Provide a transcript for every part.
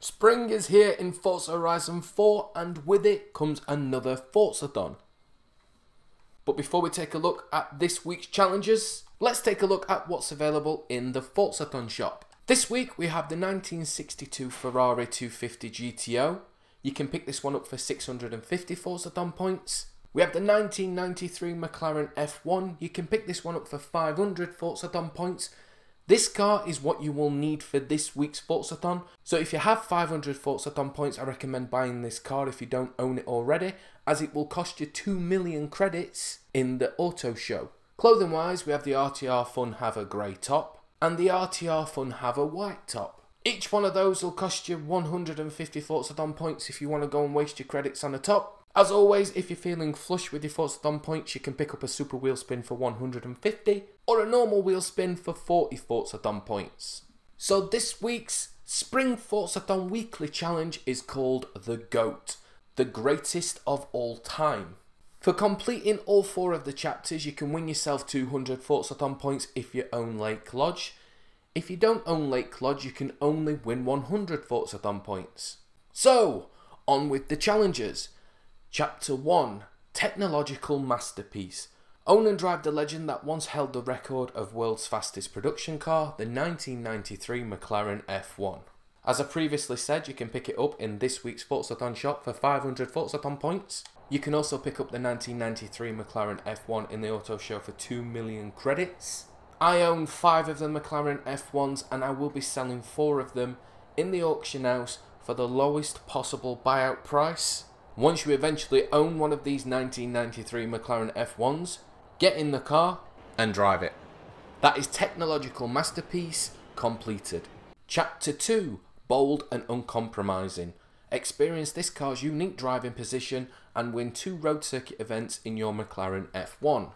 Spring is here in Forza Horizon 4 and with it comes another Forzathon. But before we take a look at this week's challenges, let's take a look at what's available in the Forzathon shop. This week we have the 1962 Ferrari 250 GTO. You can pick this one up for 650 Forzathon points. We have the 1993 McLaren F1. You can pick this one up for 500 Forzathon points. This car is what you will need for this week's Forzathon. So if you have 500 Forzathon points, I recommend buying this car if you don't own it already, as it will cost you 2 million credits in the auto show. Clothing wise, we have the RTR Fun Have a grey top and the RTR Fun Have a white top. Each one of those will cost you 150 Forzathon points if you want to go and waste your credits on the top. As always, if you're feeling flush with your Forzathon points, you can pick up a super wheel spin for 150 or a normal wheel spin for 40 Forzathon points. So this week's Spring Forzathon Weekly Challenge is called The GOAT, the greatest of all time. For completing all 4 of the chapters, you can win yourself 200 Forzathon points if you own Lake Lodge. If you don't own Lake Lodge, you can only win 100 Forzathon points. So, on with the challenges. Chapter 1, Technological Masterpiece. Own and drive the legend that once held the record of world's fastest production car, the 1993 McLaren F1. As I previously said, you can pick it up in this week's Forzathon shop for 500 Forzathon points. You can also pick up the 1993 McLaren F1 in the auto show for 2 million credits. I own 5 of the McLaren F1s and I will be selling 4 of them in the auction house for the lowest possible buyout price. Once you eventually own one of these 1993 McLaren F1s, get in the car and drive it. That is Technological Masterpiece completed. Chapter 2, Bold and Uncompromising. Experience this car's unique driving position and win 2 road circuit events in your McLaren F1.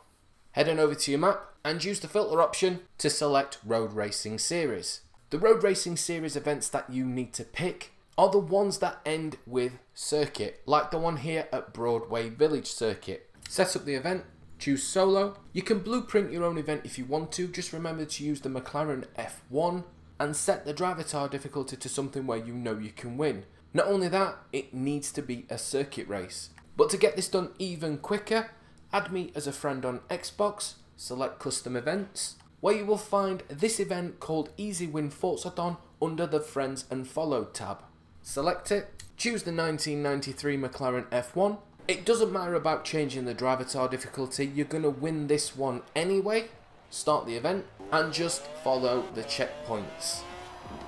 Head on over to your map and use the filter option to select Road Racing Series. The Road Racing Series events that you need to pick are the ones that end with circuit, like the one here at Broadway Village Circuit. Set up the event, choose solo. You can blueprint your own event if you want to, just remember to use the McLaren F1 and set the drivatar difficulty to something where you know you can win. Not only that, it needs to be a circuit race. But to get this done even quicker, add me as a friend on Xbox, select custom events, where you will find this event called Easy Win Forzathon under the Friends and Followed tab. Select it, choose the 1993 McLaren F1. It doesn't matter about changing the drivatar difficulty, you're going to win this one anyway. Start the event and just follow the checkpoints.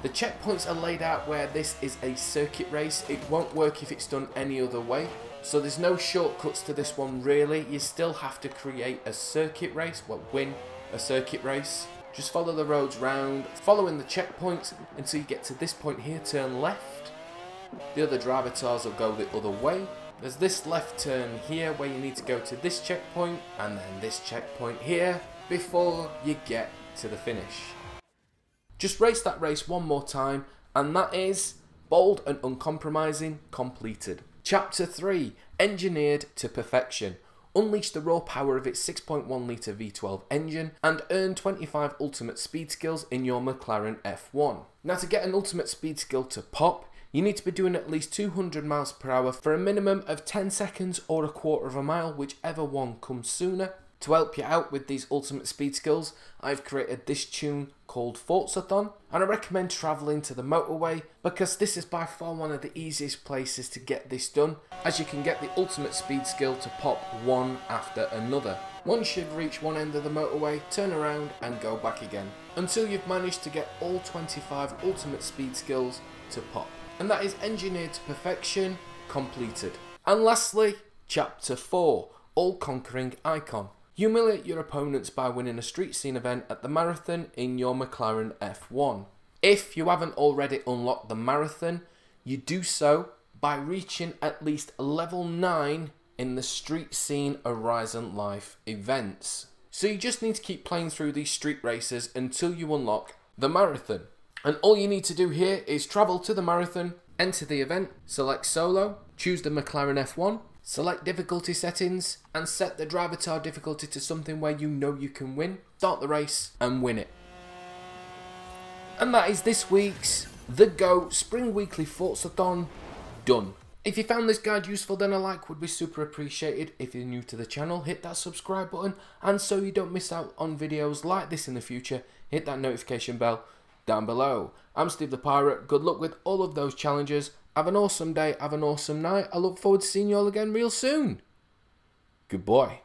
The checkpoints are laid out where this is a circuit race. It won't work if it's done any other way. So there's no shortcuts to this one really. You still have to create a circuit race, win a circuit race. Just follow the roads round, following the checkpoints until you get to this point here, turn left. The other drivatars will go the other way. There's this left turn here where you need to go to this checkpoint and then this checkpoint here before you get to the finish. Just race that race one more time and that is Bold and Uncompromising completed. Chapter 3, Engineered to Perfection. Unleash the raw power of its 6.1 litre V12 engine and earn 25 ultimate speed skills in your McLaren F1. Now to get an ultimate speed skill to pop, you need to be doing at least 200 miles per hour for a minimum of 10 seconds or a quarter of a mile, whichever one comes sooner. To help you out with these ultimate speed skills, I've created this tune called Forzathon, and I recommend travelling to the motorway because this is by far one of the easiest places to get this done, as you can get the ultimate speed skill to pop one after another. Once you've reached one end of the motorway, turn around and go back again, until you've managed to get all 25 ultimate speed skills to pop. And that is Engineered to Perfection completed. And lastly, Chapter 4, All-Conquering Icon. Humiliate your opponents by winning a street scene event at the marathon in your McLaren F1. If you haven't already unlocked the marathon, you do so by reaching at least level 9 in the Street Scene Horizon Life events. So you just need to keep playing through these street races until you unlock the marathon. And all you need to do here is travel to the marathon, enter the event, select solo, choose the McLaren F1, select difficulty settings and set the drivatar difficulty to something where you know you can win, start the race and win it. And that is this week's The Go Spring Weekly Forzathon done. If you found this guide useful, then a like would be super appreciated. If you're new to the channel, hit that subscribe button, and so you don't miss out on videos like this in the future, hit that notification bell down below. I'm Steve the Pirate. Good luck with all of those challenges. Have an awesome day, have an awesome night. I look forward to seeing you all again real soon. Goodbye.